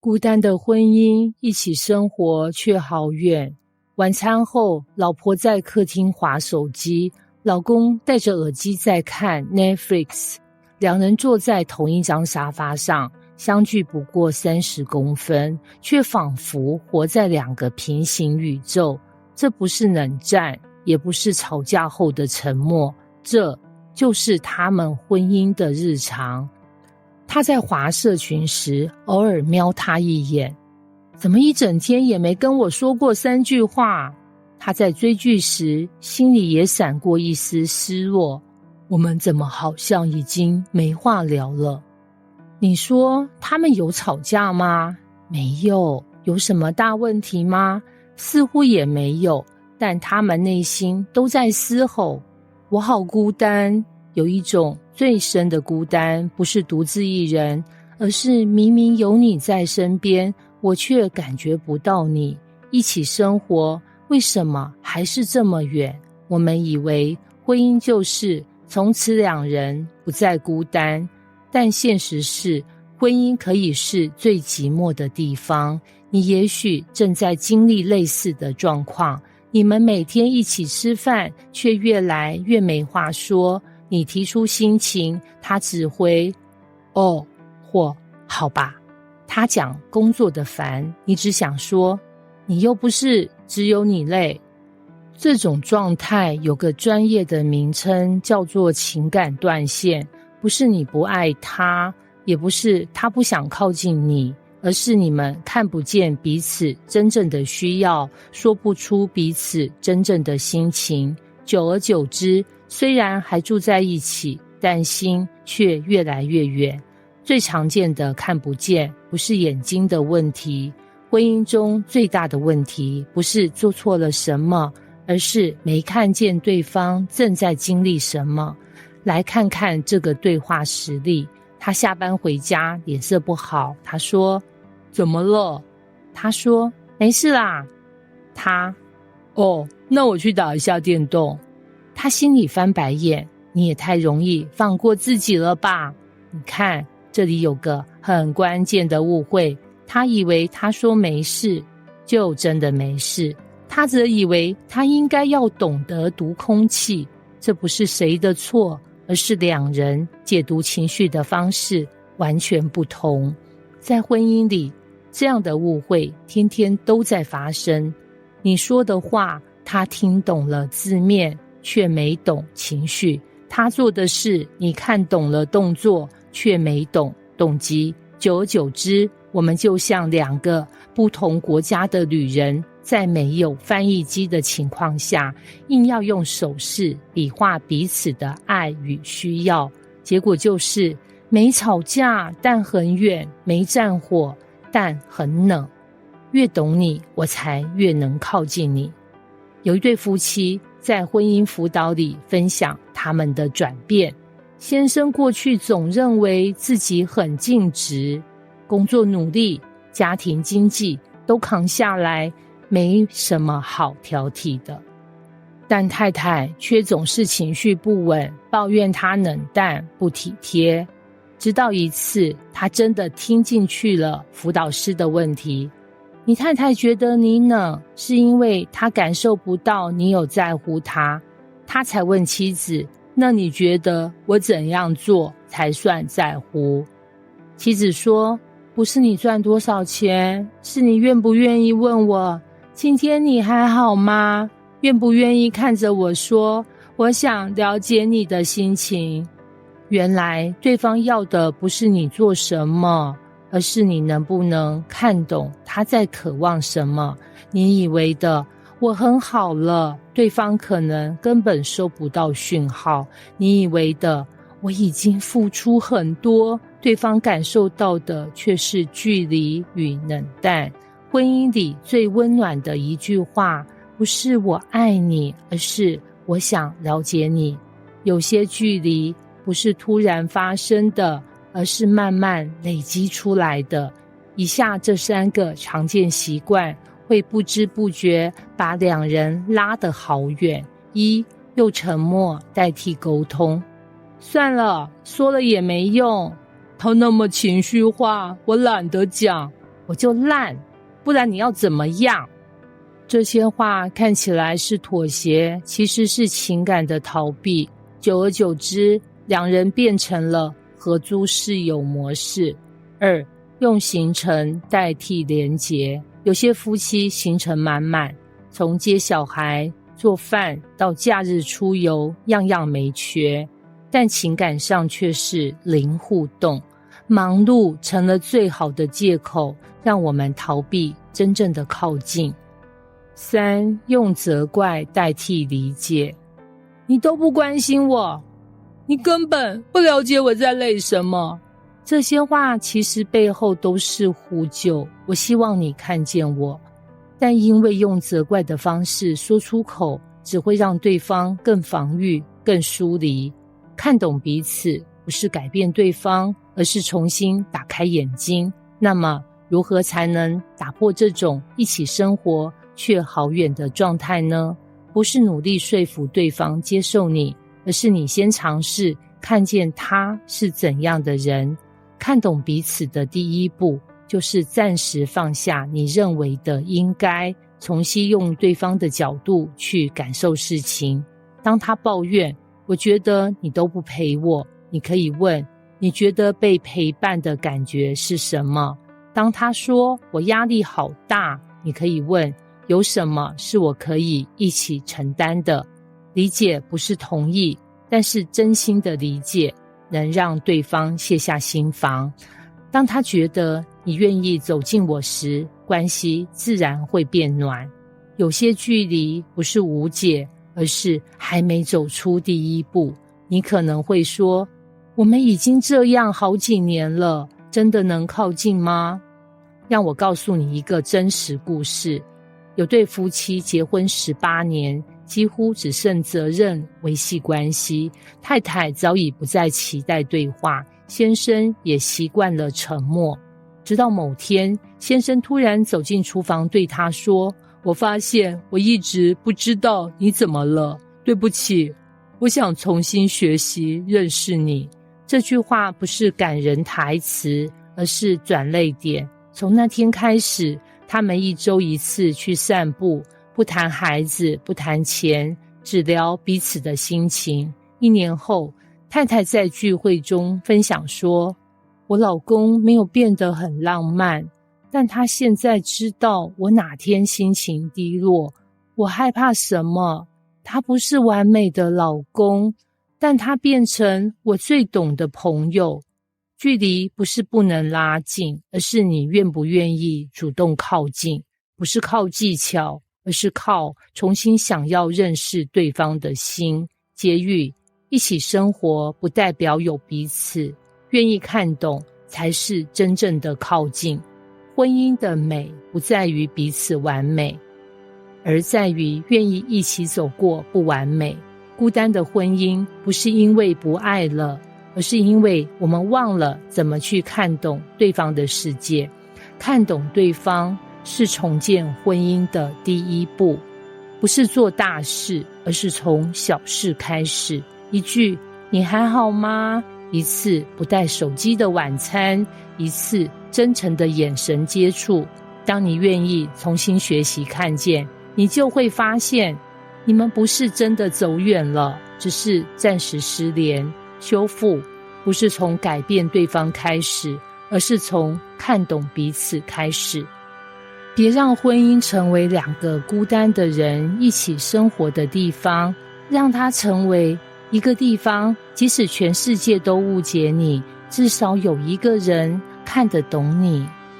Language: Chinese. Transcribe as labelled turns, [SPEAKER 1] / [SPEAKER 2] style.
[SPEAKER 1] 孤单的婚姻，一起生活却好远。晚餐后，老婆在客厅滑手机，老公戴着耳机在看 Netflix。两人坐在同一张沙发上，相距不过30公分，却仿佛活在两个平行宇宙。这不是冷战，也不是吵架后的沉默，这就是他们婚姻的日常。他在滑社群时，偶尔瞄他一眼，怎么一整天也没跟我说过3句话？他在追剧时，心里也闪过一丝失落，我们怎么好像已经没话聊了？你说他们有吵架吗？没有。有什么大问题吗？似乎也没有，但他们内心都在嘶吼，我好孤单。有一种最深的孤单，不是独自一人，而是明明有你在身边，我却感觉不到你。一起生活，为什么还是这么远？我们以为婚姻就是从此两人不再孤单，但现实是，婚姻可以是最寂寞的地方。你也许正在经历类似的状况，你们每天一起吃饭，却越来越没话说。你提出心情，他只回哦或好吧。他讲工作的烦，你只想说你又不是只有你累。这种状态有个专业的名称，叫做情感断线。不是你不爱他，也不是他不想靠近你，而是你们看不见彼此真正的需要，说不出彼此真正的心情。久而久之，虽然还住在一起，但心却越来越远。最常见的看不见，不是眼睛的问题。婚姻中最大的问题，不是做错了什么，而是没看见对方正在经历什么。来看看这个对话实例。他下班回家，脸色不好。他说：怎么了？他说：没事啦。他：哦，那我去打一下电动。他心里翻白眼，你也太容易放过自己了吧？你看，这里有个很关键的误会。他以为他说没事，就真的没事。他则以为他应该要懂得读空气。这不是谁的错，而是两人解读情绪的方式完全不同。在婚姻里，这样的误会天天都在发生。你说的话，他听懂了字面，却没懂情绪。他做的事，你看懂了动作，却没懂动机。久而久之，我们就像两个不同国家的旅人，在没有翻译机的情况下，硬要用手势比划彼此的爱与需要。结果就是没吵架，但很远；没战火，但很冷。越懂你，我才越能靠近你。有一对夫妻在婚姻辅导里分享他们的转变。先生过去总认为自己很尽职，工作努力，家庭经济都扛下来，没什么好挑剔的。但太太却总是情绪不稳，抱怨他冷淡不体贴。直到一次，他真的听进去了辅导师的问题。你太太觉得你冷，是因为她感受不到你有在乎她。他才问妻子，那你觉得我怎样做才算在乎？妻子说，不是你赚多少钱，是你愿不愿意问我，今天你还好吗？愿不愿意看着我说，我想了解你的心情。原来对方要的不是你做什么，而是你能不能看懂他在渴望什么。你以为的我很好了，对方可能根本收不到讯号。你以为的我已经付出很多，对方感受到的却是距离与冷淡。婚姻里最温暖的一句话，不是我爱你，而是我想了解你。有些距离不是突然发生的，而是慢慢累积出来的。以下这3个常见习惯会不知不觉把两人拉得好远。1. 用沉默代替沟通。算了，说了也没用，他那么情绪化，我懒得讲。我就烂，不然你要怎么样？这些话看起来是妥协，其实是情感的逃避。久而久之，两人变成了合租室友模式。2. 用行程代替连结。有些夫妻行程满满，从接小孩、做饭到假日出游，样样没缺，但情感上却是零互动。忙碌成了最好的借口，让我们逃避真正的靠近。3. 用责怪代替理解。你都不关心我，你根本不了解我在累什么。这些话其实背后都是呼救，我希望你看见我。但因为用责怪的方式说出口，只会让对方更防御、更疏离。看懂彼此，不是改变对方，而是重新打开眼睛。那么，如何才能打破这种一起生活却好远的状态呢？不是努力说服对方接受你，而是你先尝试看见他是怎样的人。看懂彼此的第一步，就是暂时放下你认为的应该，重新用对方的角度去感受事情。当他抱怨，我觉得你都不陪我，你可以问，你觉得被陪伴的感觉是什么？当他说我压力好大，你可以问，有什么是我可以一起承担的？理解不是同意，但是真心的理解能让对方卸下心防。当他觉得你愿意走近我时，关系自然会变暖。有些距离不是无解，而是还没走出第一步。你可能会说，我们已经这样好几年了，真的能靠近吗？让我告诉你一个真实故事。有对夫妻结婚18年，几乎只剩责任维系关系，太太早已不再期待对话，先生也习惯了沉默。直到某天，先生突然走进厨房对他说，我发现我一直不知道你怎么了，对不起，我想重新学习认识你。这句话不是感人台词，而是转捩点。从那天开始，他们1周1次去散步，不谈孩子，不谈钱，只聊彼此的心情。1年后，太太在聚会中分享说，我老公没有变得很浪漫，但他现在知道我哪天心情低落。我害怕什么？他不是完美的老公，但他变成我最懂的朋友。距离不是不能拉近，而是你愿不愿意主动靠近。不是靠技巧，而是靠重新想要认识对方的心。结语，一起生活不代表有彼此，愿意看懂才是真正的靠近。婚姻的美不在于彼此完美，而在于愿意一起走过不完美。孤单的婚姻不是因为不爱了，而是因为我们忘了怎么去看懂对方的世界。看懂对方是重建婚姻的第一步，不是做大事，而是从小事开始。一句你还好吗？一次不带手机的晚餐，一次真诚的眼神接触。当你愿意重新学习看见，你就会发现，你们不是真的走远了，只是暂时失联。修复不是从改变对方开始，而是从看懂彼此开始。别让婚姻成为2个孤单的人一起生活的地方，让它成为一个地方，即使全世界都误解你，至少有一个人看得懂你。